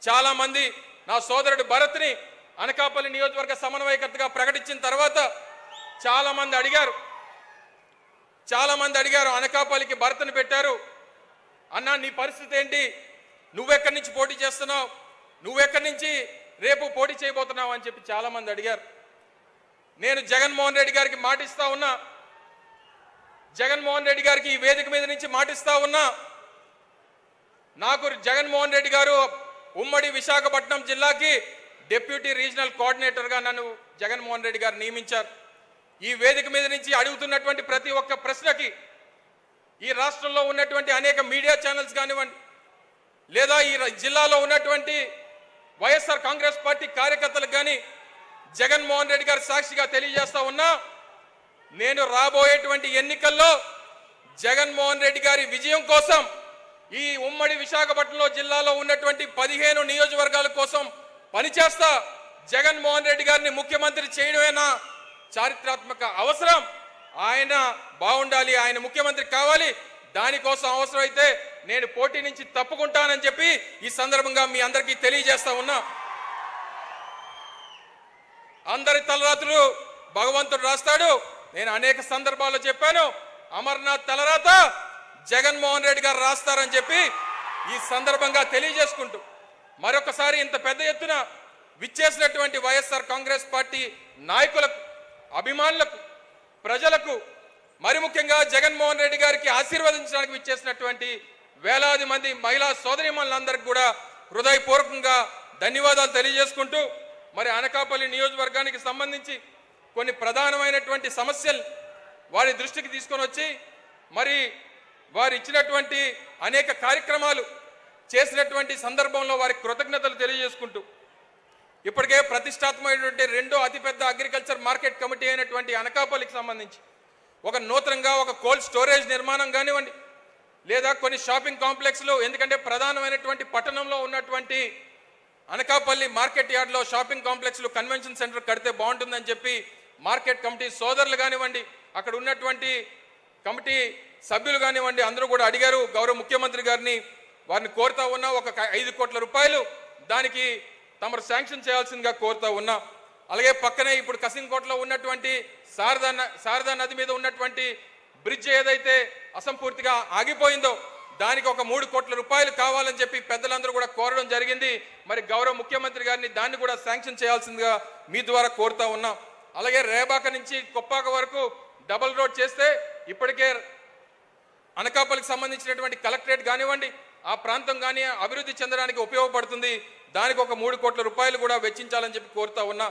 చాలా మంది నా సోదరుడు భరత్ని అనకాపల్లి నియోజకవర్గ సమన్వయకర్తగా ప్రకటించిన తర్వాత చాలా మంది అడిగారు అనకాపల్లికి భరత్ని పెట్టారు అన్నా నీ పరిస్థితి ఏంటి, నువ్వెక్కడి నుంచి పోటీ చేస్తున్నావు, నువ్వెక్కడి నుంచి రేపు పోటీ చేయబోతున్నావు అని చెప్పి చాలా మంది అడిగారు. నేను జగన్మోహన్ రెడ్డి గారికి మాటిస్తా ఉన్నా, జగన్మోహన్ రెడ్డి గారికి ఈ వేదిక మీద నుంచి మాటిస్తా ఉన్నా, నాకు జగన్మోహన్ రెడ్డి గారు ఉమ్మడి విశాఖపట్నం జిల్లాకి డిప్యూటీ రీజనల్ కోఆర్డినేటర్గా నన్ను జగన్మోహన్ రెడ్డి గారు నియమించారు. ఈ వేదిక మీద నుంచి అడుగుతున్నటువంటి ప్రతి ఒక్క ప్రశ్నకి ఈ రాష్ట్రంలో ఉన్నటువంటి అనేక మీడియా ఛానల్స్ కానివ్వండి, లేదా ఈ జిల్లాలో ఉన్నటువంటి వైఎస్ఆర్ కాంగ్రెస్ పార్టీ కార్యకర్తలకు కానీ జగన్మోహన్ రెడ్డి గారు సాక్షిగా తెలియజేస్తా ఉన్నా, నేను రాబోయేటువంటి ఎన్నికల్లో జగన్మోహన్ రెడ్డి గారి విజయం కోసం ఈ ఉమ్మడి విశాఖపట్నంలో జిల్లాలో ఉన్నటువంటి 15 నియోజకవర్గాల కోసం పనిచేస్తా. జగన్మోహన్ రెడ్డి గారిని ముఖ్యమంత్రి చేయడమేనా చారిత్రాత్మక అవసరం, ఆయన బాగుండాలి, ఆయన ముఖ్యమంత్రి కావాలి, దానికోసం అవసరమైతే నేను పోటీ నుంచి తప్పుకుంటానని చెప్పి ఈ సందర్భంగా మీ అందరికీ తెలియజేస్తా ఉన్నా. అందరి తలరాతులు భగవంతుడు రాస్తాడు. నేను అనేక సందర్భాల్లో చెప్పాను, అమర్నాథ్ తలరాత జగన్మోహన్ రెడ్డి గారు రాస్తారని చెప్పి ఈ సందర్భంగా తెలియజేసుకుంటూ మరొకసారి ఇంత పెద్ద ఎత్తున విచ్చేసినటువంటి వైఎస్ఆర్ కాంగ్రెస్ పార్టీ నాయకులకు, అభిమానులకు, ప్రజలకు, మరి ముఖ్యంగా జగన్మోహన్ రెడ్డి గారికి ఆశీర్వదించడానికి విచ్చేసినటువంటి వేలాది మంది మహిళా సోదరీమణులందరికీ కూడా హృదయపూర్వకంగా ధన్యవాదాలు తెలియజేసుకుంటూ, మరి అనకాపల్లి నియోజకవర్గానికి సంబంధించి కొన్ని ప్రధానమైనటువంటి సమస్యలు వారి దృష్టికి తీసుకొని వచ్చి మరి వారు ఇచ్చినటువంటి అనేక కార్యక్రమాలు చేసినటువంటి సందర్భంలో వారికి కృతజ్ఞతలు తెలియజేసుకుంటూ, ఇప్పటికే ప్రతిష్టాత్మకమైనటువంటి రెండో అతిపెద్ద అగ్రికల్చర్ మార్కెట్ కమిటీ అయినటువంటి అనకాపల్లికి సంబంధించి ఒక నూతనంగా ఒక కోల్డ్ స్టోరేజ్ నిర్మాణం కానివ్వండి, లేదా కొన్ని షాపింగ్ కాంప్లెక్స్లు, ఎందుకంటే ప్రధానమైనటువంటి పట్టణంలో ఉన్నటువంటి అనకాపల్లి మార్కెట్ యార్డ్లో షాపింగ్ కాంప్లెక్స్లు, కన్వెన్షన్ సెంటర్ కడితే బాగుంటుందని చెప్పి మార్కెట్ కమిటీ సోదరులు కానివ్వండి, అక్కడ ఉన్నటువంటి కమిటీ సభ్యులు కానివ్వండి, అందరూ కూడా అడిగారు గౌరవ ముఖ్యమంత్రి గారిని. వారిని కోరుతా ఉన్నా ఒక 5 కోట్ల రూపాయలు దానికి తమరు శాంక్షన్ చేయాల్సిందిగా కోరుతా ఉన్నా. అలాగే పక్కనే ఇప్పుడు కసింకోటలో ఉన్నటువంటి శారదా నది మీద ఉన్నటువంటి బ్రిడ్జ్ ఏదైతే అసంపూర్తిగా ఆగిపోయిందో దానికి ఒక 3 కోట్ల రూపాయలు కావాలని చెప్పి పెద్దలందరూ కూడా కోరడం జరిగింది. మరి గౌరవ ముఖ్యమంత్రి గారిని దాన్ని కూడా శాంక్షన్ చేయాల్సిందిగా మీ ద్వారా కోరుతా ఉన్నాం. అలాగే రేబాక నుంచి కొప్పాక వరకు డబుల్ రోడ్ చేస్తే ఇప్పటికే అనకాపల్లికి సంబంధించినటువంటి కలెక్టరేట్ కానివ్వండి, ఆ ప్రాంతం కానీ అభివృద్ధి చెందడానికి ఉపయోగపడుతుంది. దానికి ఒక 3 కోట్ల రూపాయలు కూడా వెచ్చించాలని చెప్పి కోరుతా ఉన్నా.